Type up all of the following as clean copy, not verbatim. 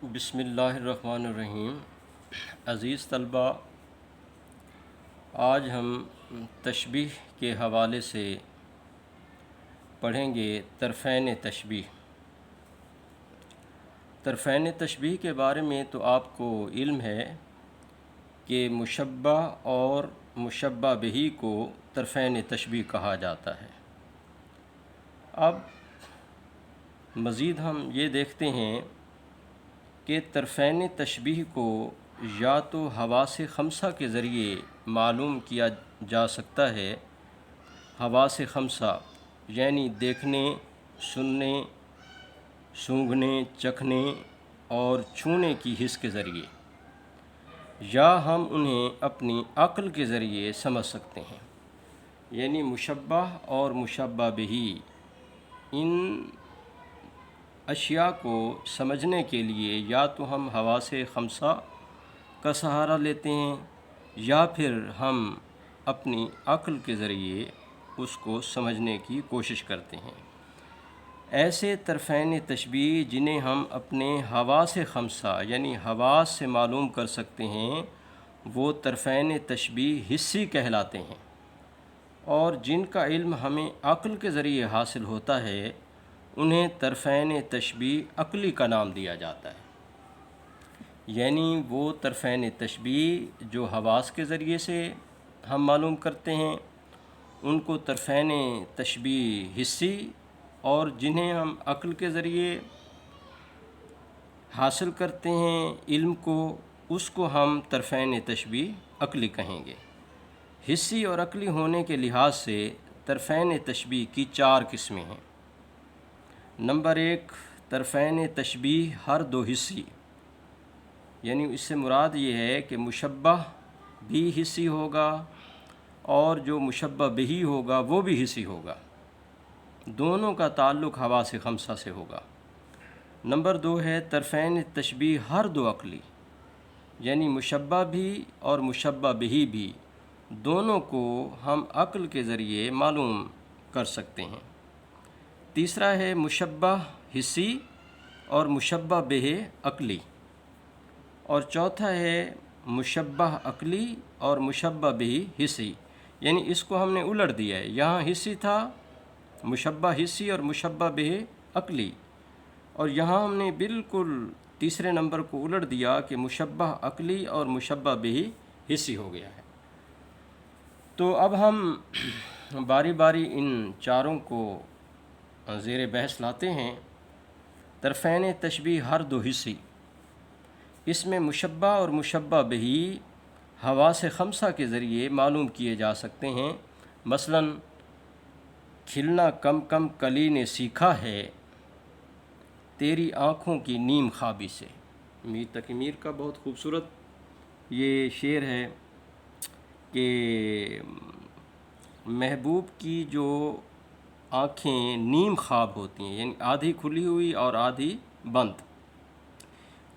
بسم اللہ الرحمن الرحیم۔ عزیز طلباء، آج ہم تشبیہ کے حوالے سے پڑھیں گے طرفین تشبیہ۔ طرفین تشبیہ کے بارے میں تو آپ کو علم ہے کہ مشبہ اور مشبہ بہ کو طرفین تشبیہ کہا جاتا ہے۔ اب مزید ہم یہ دیکھتے ہیں کہ طرفین تشبیہ کو یا تو حواس خمسہ کے ذریعے معلوم کیا جا سکتا ہے۔ حواس خمسہ یعنی دیکھنے، سننے، سونگھنے، چکھنے اور چھونے کی حس کے ذریعے، یا ہم انہیں اپنی عقل کے ذریعے سمجھ سکتے ہیں۔ یعنی مشبہ اور مشبہ بہ ان اشیاء کو سمجھنے کے لیے یا تو ہم حواس خمسہ کا سہارا لیتے ہیں یا پھر ہم اپنی عقل کے ذریعے اس کو سمجھنے کی کوشش کرتے ہیں۔ ایسے طرفین تشبیہ جنہیں ہم اپنے حواس خمسہ یعنی حواس سے معلوم کر سکتے ہیں وہ طرفین تشبیہ حسی کہلاتے ہیں، اور جن کا علم ہمیں عقل کے ذریعے حاصل ہوتا ہے انہیں طرفین تشبیہ عقلی کا نام دیا جاتا ہے۔ یعنی وہ طرفین تشبیہ جو حواس کے ذریعے سے ہم معلوم کرتے ہیں ان کو طرفین تشبیہ حسی، اور جنہیں ہم عقل کے ذریعے حاصل کرتے ہیں علم کو، اس کو ہم طرفین تشبیہ عقلی کہیں گے۔ حسی اور عقلی ہونے کے لحاظ سے طرفین تشبیہ کی چار قسمیں ہیں۔ نمبر 1، طرفین تشبیہ ہر دو حسی، یعنی اس سے مراد یہ ہے کہ مشبہ بھی حسی ہوگا اور جو مشبہ بہ ہوگا وہ بھی حسی ہوگا، دونوں کا تعلق حواس خمسہ سے ہوگا۔ نمبر 2 ہے طرفین تشبیہ ہر دو عقلی، یعنی مشبہ بھی اور مشبہ بہ بھی دونوں کو ہم عقل کے ذریعے معلوم کر سکتے ہیں۔ تیسرا ہے مشبہ حسی اور مشبہ بہ عقلی، اور چوتھا ہے مشبہ عقلی اور مشبہ بہ حسی، یعنی اس کو ہم نے الٹ دیا ہے، یہاں حسی تھا مشبہ حسی اور مشبہ بہ عقلی، اور یہاں ہم نے بالکل تیسرے نمبر کو الٹ دیا کہ مشبہ عقلی اور مشبہ بہ حسی ہو گیا ہے۔ تو اب ہم باری باری ان چاروں کو زیر بحث لاتے ہیں۔ طرفین تشبیہ ہر دو حسی، اس میں مشبہ اور مشبہ بہ حواس خمسہ کے ذریعے معلوم کیے جا سکتے ہیں۔ مثلا کھلنا کم کم کلی نے سیکھا ہے تیری آنکھوں کی نیم خوابی سے۔ میر تقی میر کا بہت خوبصورت یہ شعر ہے کہ محبوب کی جو آنکھیں نیم خواب ہوتی ہیں، یعنی آدھی کھلی ہوئی اور آدھی بند،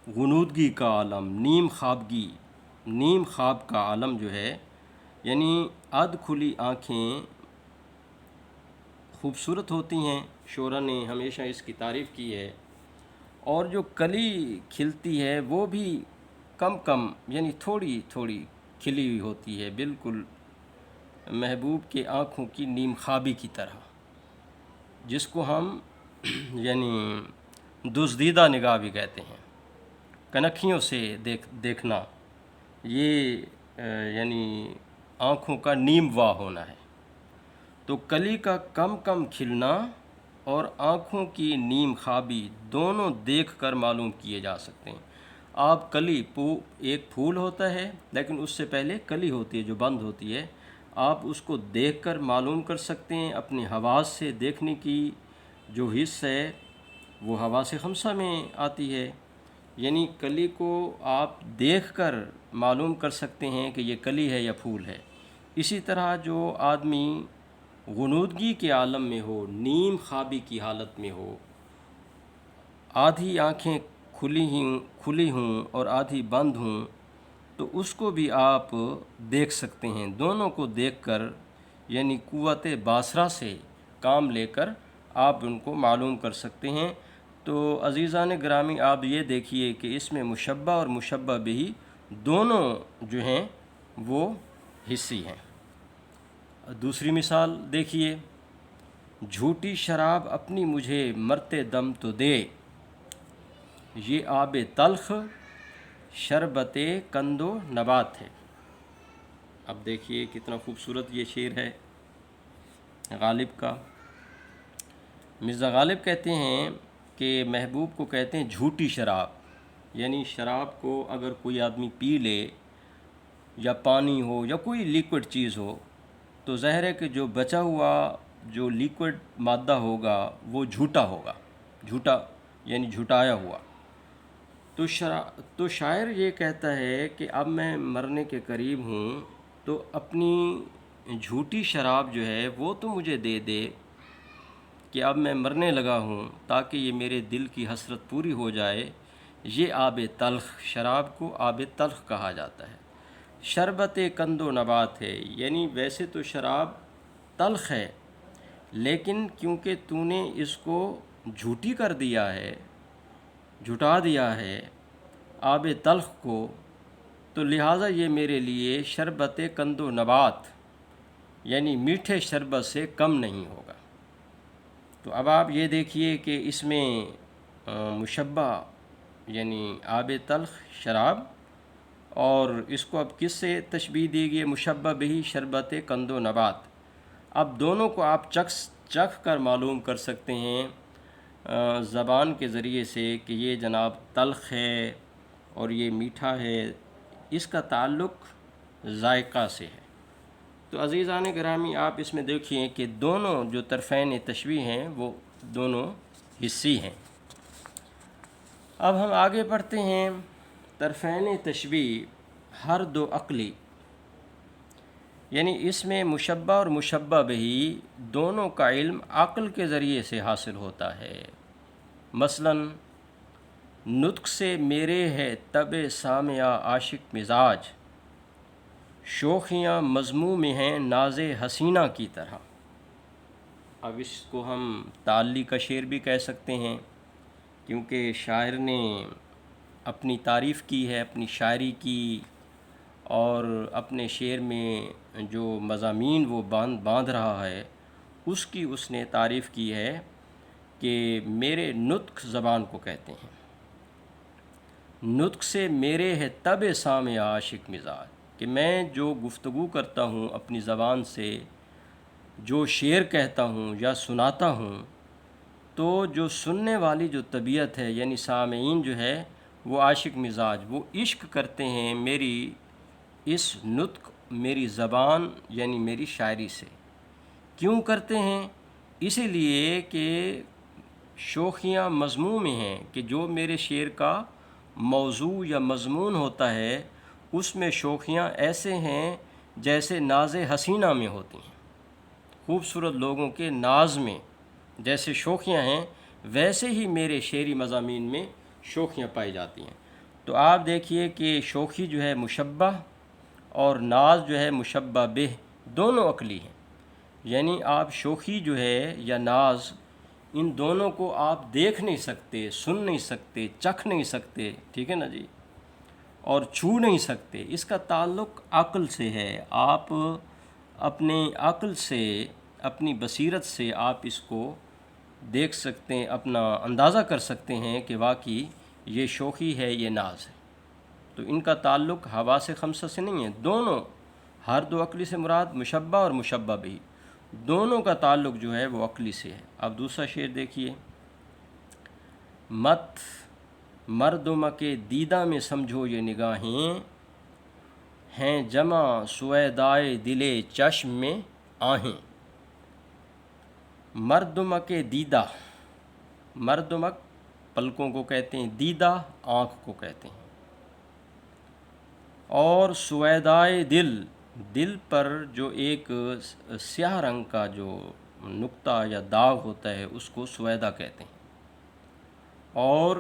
غنودگی کا عالم نیم خوابگی، نیم خواب کا عالم جو ہے، یعنی آدھ کھلی آنکھیں خوبصورت ہوتی ہیں، شعراء نے ہمیشہ اس کی تعریف کی ہے، اور جو کلی کھلتی ہے وہ بھی کم کم یعنی تھوڑی تھوڑی کھلی ہوئی ہوتی ہے، بالکل محبوب کے آنکھوں کی نیم خوابی کی طرح، جس کو ہم یعنی دزدیدہ نگاہ بھی کہتے ہیں، کنکھیوں سے دیکھنا، یہ یعنی آنکھوں کا نیم واہ ہونا ہے۔ تو کلی کا کم کم کھلنا اور آنکھوں کی نیم خوابی دونوں دیکھ کر معلوم کیے جا سکتے ہیں۔ آپ کلی ایک پھول ہوتا ہے لیکن اس سے پہلے کلی ہوتی ہے جو بند ہوتی ہے، آپ اس کو دیکھ کر معلوم کر سکتے ہیں۔ اپنے حواس سے دیکھنے کی جو حس ہے وہ حواس خمسہ میں آتی ہے، یعنی کلی کو آپ دیکھ کر معلوم کر سکتے ہیں کہ یہ کلی ہے یا پھول ہے۔ اسی طرح جو آدمی غنودگی کے عالم میں ہو، نیم خوابی کی حالت میں ہو، آدھی آنکھیں کھلی ہوں اور آدھی بند ہوں، تو اس کو بھی آپ دیکھ سکتے ہیں۔ دونوں کو دیکھ کر یعنی قوت باصرہ سے کام لے کر آپ ان کو معلوم کر سکتے ہیں۔ تو عزیزان گرامی آپ یہ دیکھیے کہ اس میں مشبہ اور مشبہ بھی دونوں جو ہیں وہ حصی ہیں۔ دوسری مثال دیکھیے، جھوٹی شراب اپنی مجھے مرتے دم تو دے، یہ آب تلخ شربت قند و نبات ہے۔ اب دیکھیے کتنا خوبصورت یہ شعر ہے غالب کا۔ مرزا غالب کہتے ہیں کہ محبوب کو کہتے ہیں جھوٹی شراب، یعنی شراب کو اگر کوئی آدمی پی لے یا پانی ہو یا کوئی لیکوڈ چیز ہو تو ظاہر ہے کہ جو بچا ہوا جو لیکوڈ مادہ ہوگا وہ جھوٹا ہوگا، جھوٹا یعنی جھٹایا ہوا۔ تو شاعر یہ کہتا ہے کہ اب میں مرنے کے قریب ہوں تو اپنی جھوٹی شراب جو ہے وہ تو مجھے دے دے کہ اب میں مرنے لگا ہوں، تاکہ یہ میرے دل کی حسرت پوری ہو جائے۔ یہ آب تلخ، شراب کو آب تلخ کہا جاتا ہے، شربت قند و نبات ہے، یعنی ویسے تو شراب تلخ ہے لیکن کیونکہ تو نے اس کو جھوٹی کر دیا ہے، جھٹا دیا ہے آب تلخ کو، تو لہٰذا یہ میرے لیے شربت قند و نبات یعنی میٹھے شربت سے کم نہیں ہوگا۔ تو اب آپ یہ دیکھیے کہ اس میں مشبہ یعنی آب تلخ شراب، اور اس کو اب کس سے تشبیہ دی گئی؟ مشبہ بہی شربت قند و نبات۔ اب دونوں کو آپ چکھ کر معلوم کر سکتے ہیں زبان کے ذریعے سے کہ یہ جناب تلخ ہے اور یہ میٹھا ہے، اس کا تعلق ذائقہ سے ہے۔ تو عزیزان گرامی آپ اس میں دیکھیں کہ دونوں جو طرفین تشبیہ ہیں وہ دونوں حصی ہیں۔ اب ہم آگے پڑھتے ہیں، طرفین تشبیہ ہر دو عقلی، یعنی اس میں مشبہ اور مشبہ بہی دونوں کا علم عقل کے ذریعے سے حاصل ہوتا ہے۔ مثلاً نطق سے میرے ہے طب سامعہ عاشق مزاج، شوخیاں مضموں میں ہیں ناز حسینہ کی طرح۔ اب اس کو ہم تعلی کا شعر بھی کہہ سکتے ہیں، کیونکہ شاعر نے اپنی تعریف کی ہے، اپنی شاعری کی، اور اپنے شعر میں جو مضامین وہ باندھ رہا ہے اس کی اس نے تعریف کی ہے کہ میرے نطق زبان کو کہتے ہیں، نطق سے میرے ہے طب سامع عاشق مزاج، کہ میں جو گفتگو کرتا ہوں اپنی زبان سے، جو شعر کہتا ہوں یا سناتا ہوں، تو جو سننے والی جو طبیعت ہے یعنی سامعین جو ہے وہ عاشق مزاج، وہ عشق کرتے ہیں میری اس نطق، میری زبان یعنی میری شاعری سے۔ کیوں کرتے ہیں؟ اسی لیے کہ شوخیاں مضمون میں ہیں، کہ جو میرے شعر کا موضوع یا مضمون ہوتا ہے اس میں شوخیاں ایسے ہیں جیسے ناز حسینہ میں ہوتی ہیں، خوبصورت لوگوں کے ناز میں جیسے شوخیاں ہیں ویسے ہی میرے شعری مضامین میں شوخیاں پائی جاتی ہیں۔ تو آپ دیکھیے کہ شوخی جو ہے مشبہ اور ناز جو ہے مشبہ بہ، دونوں عقلی ہیں، یعنی آپ شوخی جو ہے یا ناز، ان دونوں کو آپ دیکھ نہیں سکتے، سن نہیں سکتے، چکھ نہیں سکتے، ٹھیک ہے نا جی، اور چھو نہیں سکتے، اس کا تعلق عقل سے ہے۔ آپ اپنے عقل سے، اپنی بصیرت سے آپ اس کو دیکھ سکتے ہیں، اپنا اندازہ کر سکتے ہیں کہ واقعی یہ شوخی ہے، یہ ناز ہے۔ تو ان کا تعلق حواس خمسہ سے نہیں ہے، دونوں، ہر دو عقلی سے مراد مشبہ اور مشبہ بھی، دونوں کا تعلق جو ہے وہ عقلی سے ہے۔ اب دوسرا شعر دیکھیے، مت مردم کے دیدہ میں سمجھو یہ نگاہیں، ہیں جمع سویدائے دل چشم میں آہیں۔ مردمک دیدہ، مردمک پلکوں کو کہتے ہیں، دیدہ آنکھ کو کہتے ہیں، اور سویدائے دل، دل پر جو ایک سیاہ رنگ کا جو نقطہ یا داغ ہوتا ہے اس کو سویدہ کہتے ہیں۔ اور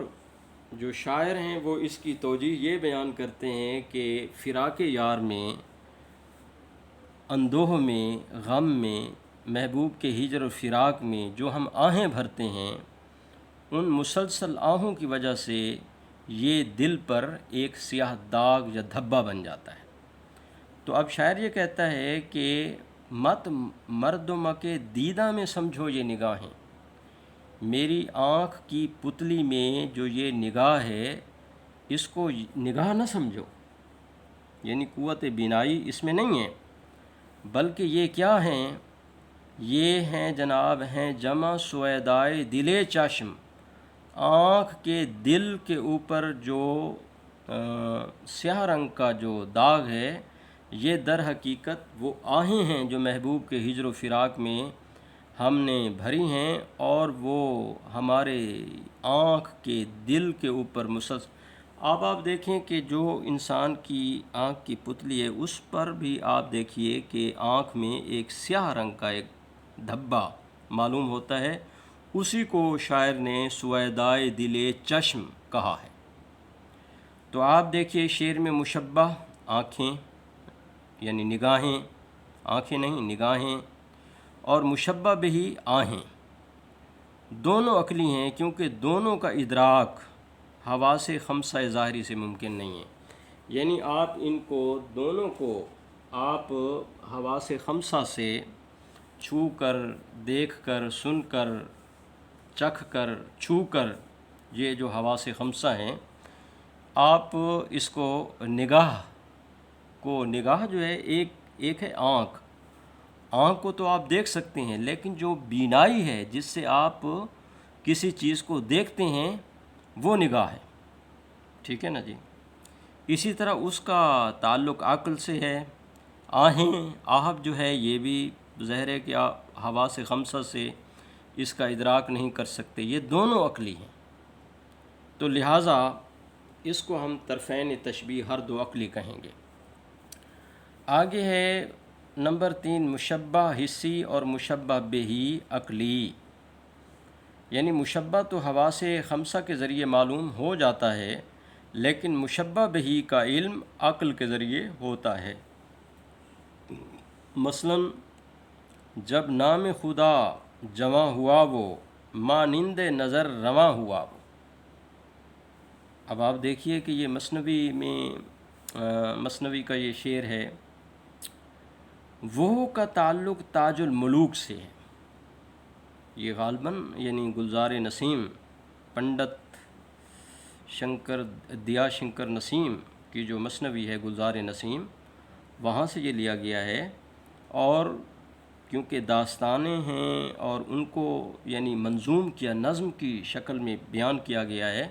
جو شاعر ہیں وہ اس کی توجیہ یہ بیان کرتے ہیں کہ فراق یار میں، اندوہ میں، غم میں، محبوب کے ہجر و فراق میں جو ہم آہیں بھرتے ہیں ان مسلسل آہوں کی وجہ سے یہ دل پر ایک سیاہ داغ یا دھبا بن جاتا ہے۔ تو اب شاعر یہ کہتا ہے کہ مت مردم کے دیدہ میں سمجھو یہ نگاہیں، میری آنکھ کی پتلی میں جو یہ نگاہ ہے اس کو نگاہ نہ سمجھو، یعنی قوت بینائی اس میں نہیں ہے، بلکہ یہ کیا ہیں؟ یہ ہیں جناب ہیں جمع سویدائے دل چشم، آنکھ کے دل کے اوپر جو سیاہ رنگ کا جو داغ ہے، یہ در حقیقت وہ آہیں ہیں جو محبوب کے ہجر و فراق میں ہم نے بھری ہیں، اور وہ ہمارے آنکھ کے دل کے اوپر مسلسل۔ اب آپ دیکھیں کہ جو انسان کی آنکھ کی پتلی ہے اس پر بھی آپ دیکھیے کہ آنکھ میں ایک سیاہ رنگ کا ایک دھبا معلوم ہوتا ہے، اسی کو شاعر نے سویدائے دل چشم کہا ہے۔ تو آپ دیکھیے شعر میں مشبہ آنکھیں یعنی نگاہیں، آنکھیں نہیں نگاہیں، اور مشبہ بہی آہیں، دونوں عقلی ہیں کیونکہ دونوں کا ادراک حواس خمسہ ظاہری سے ممکن نہیں ہے، یعنی آپ ان کو دونوں کو آپ حواس خمسہ سے چھو کر، دیکھ کر، سن کر، چکھ کر، چھو کر، یہ جو حواس خمسہ ہیں، آپ اس کو نگاہ جو ہے ایک ہے آنکھ کو تو آپ دیکھ سکتے ہیں، لیکن جو بینائی ہے جس سے آپ کسی چیز کو دیکھتے ہیں وہ نگاہ ہے، ٹھیک ہے نا جی۔ اسی طرح اس کا تعلق عقل سے ہے، آہب جو ہے یہ بھی ظاہر ہے کہ حواس خمسہ سے اس کا ادراک نہیں کر سکتے، یہ دونوں عقلی ہیں، تو لہٰذا اس کو ہم طرفین تشبیہ ہر دو عقلی کہیں گے۔ آگے ہے نمبر 3 مشبہ حسی اور مشبہ بہی عقلی، یعنی مشبہ تو حواس خمسہ کے ذریعے معلوم ہو جاتا ہے، لیکن مشبہ بہی کا علم عقل کے ذریعے ہوتا ہے۔ مثلا جب نام خدا جواں ہوا وہ، مانند نظر رواں ہوا وہ۔ اب آپ دیکھیے کہ یہ مثنوی کا یہ شعر ہے، وہ کا تعلق تاج الملوک سے ہے، یہ غالباً یعنی گلزار نسیم پنڈت دیا شنکر نسیم کی جو مثنوی ہے گلزار نسیم، وہاں سے یہ لیا گیا ہے، اور کیونکہ داستانیں ہیں اور ان کو یعنی منظوم کیا، نظم کی شکل میں بیان کیا گیا ہے،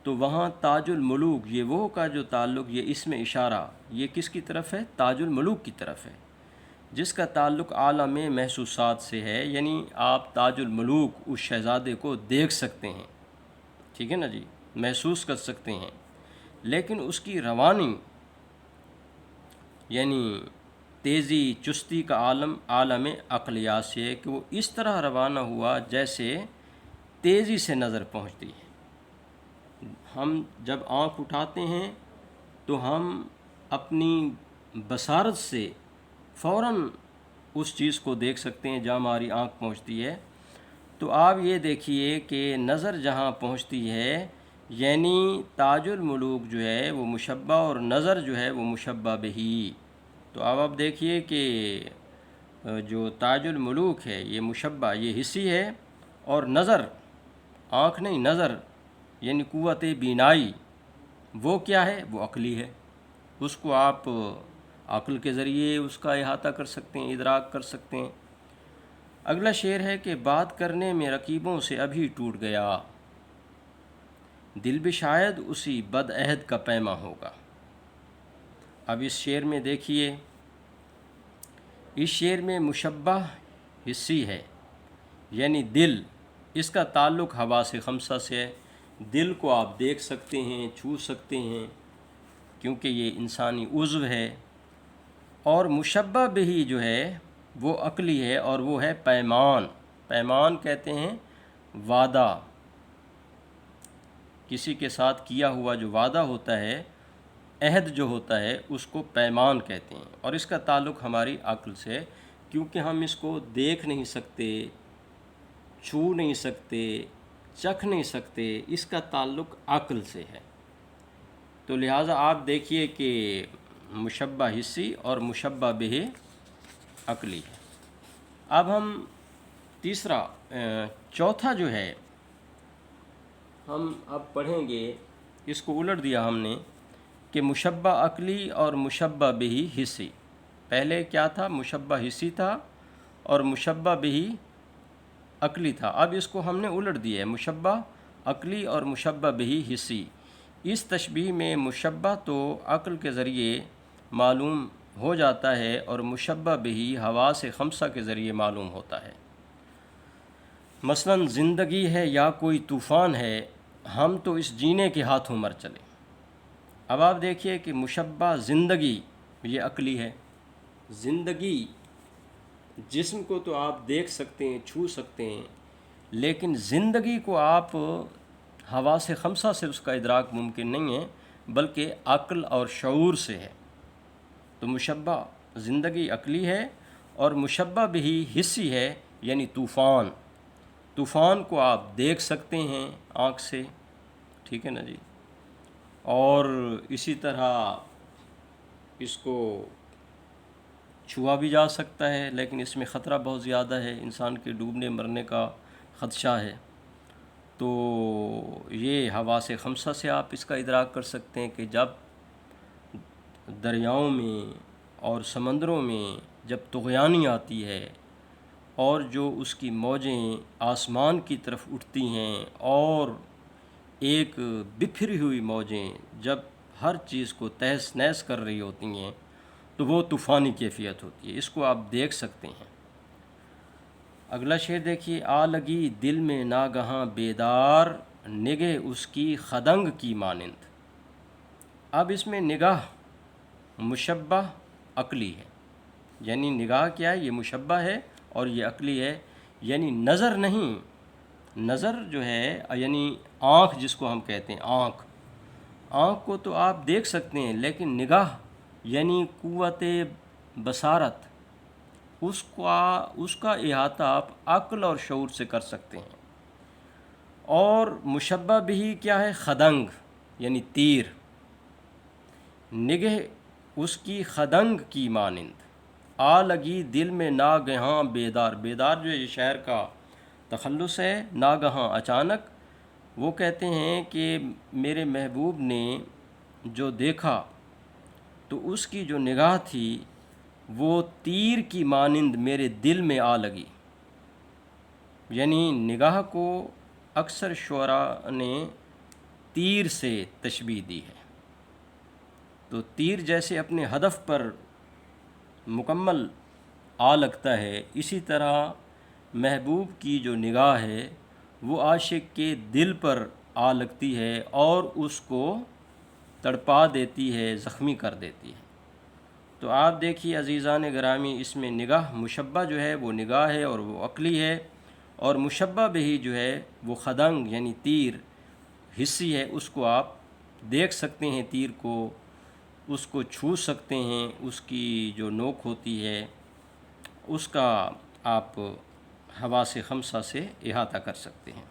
تو وہاں تاج الملوک یہ وہ کا جو تعلق، یہ اسم اشارہ یہ کس کی طرف ہے؟ تاج الملوک کی طرف ہے، جس کا تعلق عالم محسوسات سے ہے، یعنی آپ تاج الملوک اس شہزادے کو دیکھ سکتے ہیں، ٹھیک ہے نا جی، محسوس کر سکتے ہیں، لیکن اس کی روانی یعنی تیزی چستی کا عالم عقلیات سے ہے کہ وہ اس طرح روانہ ہوا جیسے تیزی سے نظر پہنچتی ہے۔ ہم جب آنکھ اٹھاتے ہیں تو ہم اپنی بصارت سے فوراً اس چیز کو دیکھ سکتے ہیں جہاں ہماری آنکھ پہنچتی ہے، تو آپ یہ دیکھیے کہ نظر جہاں پہنچتی ہے یعنی تاج الملوک جو ہے وہ مشبہ اور نظر جو ہے وہ مشبہ بہی۔ تو اب آپ دیکھیے کہ جو تاج الملوک ہے یہ مشبہ یہ حسی ہے، اور نظر آنکھ نہیں نظر یعنی قوت بینائی وہ کیا ہے؟ وہ عقلی ہے، اس کو آپ عقل کے ذریعے اس کا احاطہ کر سکتے ہیں، ادراک کر سکتے ہیں۔ اگلا شعر ہے کہ بات کرنے میں رقیبوں سے ابھی ٹوٹ گیا، دل بھی شاید اسی بد عہد کا پیما ہوگا۔ اب اس شعر میں دیکھیے، اس شعر میں مشبہ حسی ہے یعنی دل، اس کا تعلق حواس خمسہ سے ہے، دل کو آپ دیکھ سکتے ہیں، چھو سکتے ہیں، کیونکہ یہ انسانی عضو ہے، اور مشبہ بہی جو ہے وہ عقلی ہے، اور وہ ہے پیمان کہتے ہیں وعدہ، کسی کے ساتھ کیا ہوا جو وعدہ ہوتا ہے، عہد جو ہوتا ہے اس کو پیمان کہتے ہیں، اور اس کا تعلق ہماری عقل سے، کیونکہ ہم اس کو دیکھ نہیں سکتے، چھو نہیں سکتے، چکھ نہیں سکتے، اس کا تعلق عقل سے ہے۔ تو لہٰذا آپ دیکھیے کہ مشبہ حسی اور مشبہ بہ عقلی ہے۔ اب ہم تیسرا چوتھا جو ہے ہم اب پڑھیں گے، اس کو الٹ دیا ہم نے کہ مشبہ عقلی اور مشبہ بہ حسی۔ پہلے کیا تھا؟ مشبہ حسی تھا اور مشبہ بہ عقلی تھا۔ اب اس کو ہم نے الٹ دیا ہے، مشبہ عقلی اور مشبہ بہ حسی۔ اس تشبیہ میں مشبہ تو عقل کے ذریعے معلوم ہو جاتا ہے اور مشبہ بہ حواس خمسہ کے ذریعے معلوم ہوتا ہے۔ مثلا زندگی ہے یا کوئی طوفان ہے، ہم تو اس جینے کے ہاتھوں مر چلے۔ اب آپ دیکھیے کہ مشبہ زندگی یہ عقلی ہے۔ زندگی جسم کو تو آپ دیکھ سکتے ہیں، چھو سکتے ہیں، لیکن زندگی کو آپ حواس خمسہ سے اس کا ادراک ممکن نہیں ہے، بلکہ عقل اور شعور سے ہے۔ تو مشبہ زندگی عقلی ہے اور مشبہ بہ حسی ہے، یعنی طوفان۔ طوفان کو آپ دیکھ سکتے ہیں آنکھ سے، ٹھیک ہے نا جی، اور اسی طرح اس کو چھوا بھی جا سکتا ہے، لیکن اس میں خطرہ بہت زیادہ ہے، انسان کے ڈوبنے مرنے کا خدشہ ہے۔ تو یہ حواس خمسہ سے آپ اس کا ادراک کر سکتے ہیں کہ جب دریاؤں میں اور سمندروں میں جب طغیانی آتی ہے اور جو اس کی موجیں آسمان کی طرف اٹھتی ہیں اور ایک بکھری ہوئی موجیں جب ہر چیز کو تہس نہس کر رہی ہوتی ہیں، تو وہ طوفانی کیفیت ہوتی ہے، اس کو آپ دیکھ سکتے ہیں۔ اگلا شعر دیکھیے، آ لگی دل میں ناگہاں بیدار، نگہ اس کی خدنگ کی مانند۔ اب اس میں نگاہ مشبہ عقلی ہے، یعنی نگاہ کیا ہے؟ یہ مشبہ ہے اور یہ عقلی ہے، یعنی نظر نہیں، نظر جو ہے یعنی آنکھ جس کو ہم کہتے ہیں، آنکھ کو تو آپ دیکھ سکتے ہیں، لیکن نگاہ یعنی قوت بصارت، اس کا احاطہ آپ عقل اور شعور سے کر سکتے ہیں۔ اور مشبہ بہ کیا ہے؟ خدنگ یعنی تیر، نگہ اس کی خدنگ کی مانند، آ لگی دل میں ناگہاں بیدار۔ بیدار جو ہے یہ شہر کا تخلص ہے، ناگہاں اچانک۔ وہ کہتے ہیں کہ میرے محبوب نے جو دیکھا تو اس کی جو نگاہ تھی وہ تیر کی مانند میرے دل میں آ لگی۔ یعنی نگاہ کو اکثر شعراء نے تیر سے تشبیہ دی ہے۔ تو تیر جیسے اپنے ہدف پر مکمل آ لگتا ہے، اسی طرح محبوب کی جو نگاہ ہے وہ عاشق کے دل پر آ لگتی ہے اور اس کو تڑپا دیتی ہے، زخمی کر دیتی ہے۔ تو آپ دیکھیے عزیزان گرامی، اس میں نگاہ مشبہ جو ہے وہ نگاہ ہے اور وہ عقلی ہے، اور مشبہ بہ جو ہے وہ خدنگ یعنی تیر حسی ہے، اس کو آپ دیکھ سکتے ہیں، تیر کو اس کو چھو سکتے ہیں، اس کی جو نوک ہوتی ہے اس کا آپ حواس خمسہ سے احاطہ کر سکتے ہیں۔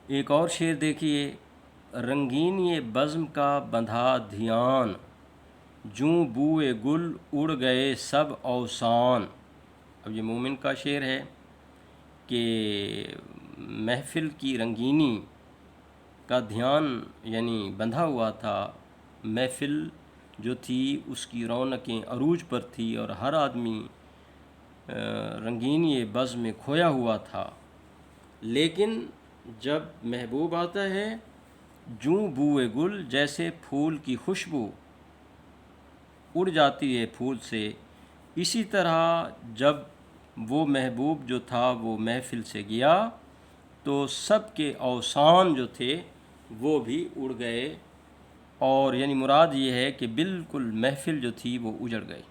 ایک اور شعر دیکھیے، رنگین یہ بزم کا بندھا دھیان، جوں بوئے گل اڑ گئے سب اوسان۔ اب یہ مومن کا شعر ہے کہ محفل کی رنگینی کا دھیان یعنی بندھا ہوا تھا، محفل جو تھی اس کی رونقیں عروج پر تھی اور ہر آدمی رنگینی بزم میں کھویا ہوا تھا، لیکن جب محبوب آتا ہے، جوں بوئے گل جیسے پھول کی خوشبو اڑ جاتی ہے پھول سے، اسی طرح جب وہ محبوب جو تھا وہ محفل سے گیا تو سب کے اوسان جو تھے وہ بھی اڑ گئے، اور یعنی مراد یہ ہے کہ بالکل محفل جو تھی وہ اجڑ گئی۔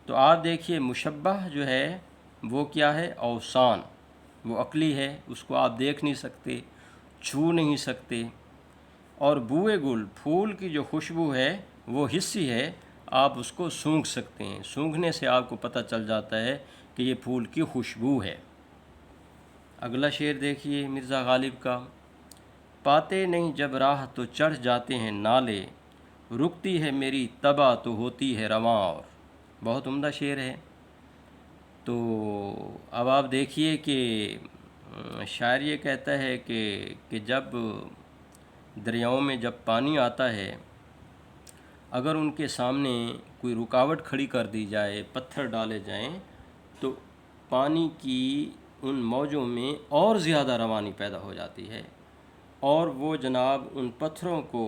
تو آپ دیکھیے مشبہ جو ہے وہ کیا ہے؟ اوسان، وہ عقلی ہے، اس کو آپ دیکھ نہیں سکتے، چھو نہیں سکتے، اور بوئے گل پھول کی جو خوشبو ہے وہ حسی ہے، آپ اس کو سونگھ سکتے ہیں، سونگھنے سے آپ کو پتہ چل جاتا ہے کہ یہ پھول کی خوشبو ہے۔ اگلا شعر دیکھیے مرزا غالب کا، پاتے نہیں جب راہ تو چڑھ جاتے ہیں نالے، رکتی ہے میری طبع تو ہوتی ہے رواں اور۔ بہت عمدہ شعر ہے۔ تو اب آپ دیکھیے کہ شاعر یہ کہتا ہے کہ جب دریاؤں میں جب پانی آتا ہے، اگر ان کے سامنے کوئی رکاوٹ کھڑی کر دی جائے، پتھر ڈالے جائیں، تو پانی کی ان موجوں میں اور زیادہ روانی پیدا ہو جاتی ہے، اور وہ جناب ان پتھروں کو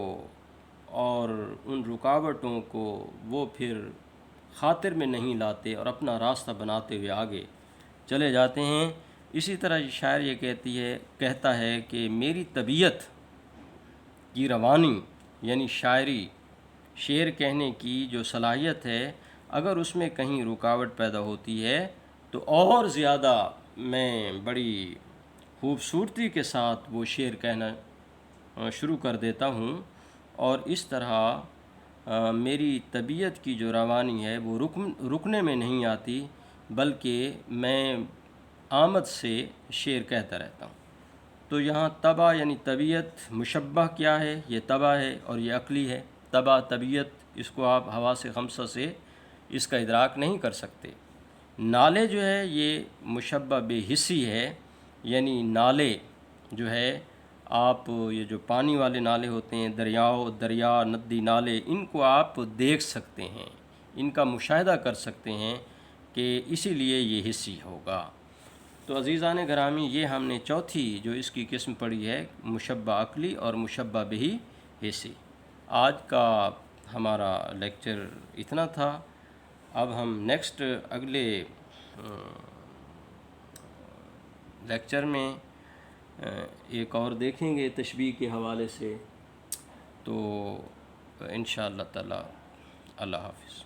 اور ان رکاوٹوں کو وہ پھر خاطر میں نہیں لاتے اور اپنا راستہ بناتے ہوئے آگے چلے جاتے ہیں۔ اسی طرح شاعر یہ کہتا ہے کہ میری طبیعت کی روانی، یعنی شاعری، شعر کہنے کی جو صلاحیت ہے، اگر اس میں کہیں رکاوٹ پیدا ہوتی ہے تو اور زیادہ میں بڑی خوبصورتی کے ساتھ وہ شعر کہنا شروع کر دیتا ہوں، اور اس طرح میری طبیعت کی جو روانی ہے وہ رکنے میں نہیں آتی، بلکہ میں آمد سے شعر کہتا رہتا ہوں۔ تو یہاں طبع یعنی طبیعت، مشبہ کیا ہے؟ یہ طبع ہے اور یہ عقلی ہے۔ طبع طبیعت، اس کو آپ حواس خمسہ سے اس کا ادراک نہیں کر سکتے۔ نالے جو ہے یہ مشبہ بے حسی ہے، یعنی نالے جو ہے، آپ یہ جو پانی والے نالے ہوتے ہیں، دریا، ندی، نالے، ان کو آپ دیکھ سکتے ہیں، ان کا مشاہدہ کر سکتے ہیں، کہ اسی لیے یہ حسی ہوگا۔ تو عزیزان گرامی، یہ ہم نے چوتھی جو اس کی قسم پڑھی ہے، مشبہ عقلی اور مشبہ بہ حسی۔ آج کا ہمارا لیکچر اتنا تھا۔ اب ہم نیکسٹ اگلے لیکچر میں ایک اور دیکھیں گے تشبیہ کے حوالے سے۔ تو انشاءاللہ تعالی اللہ حافظ۔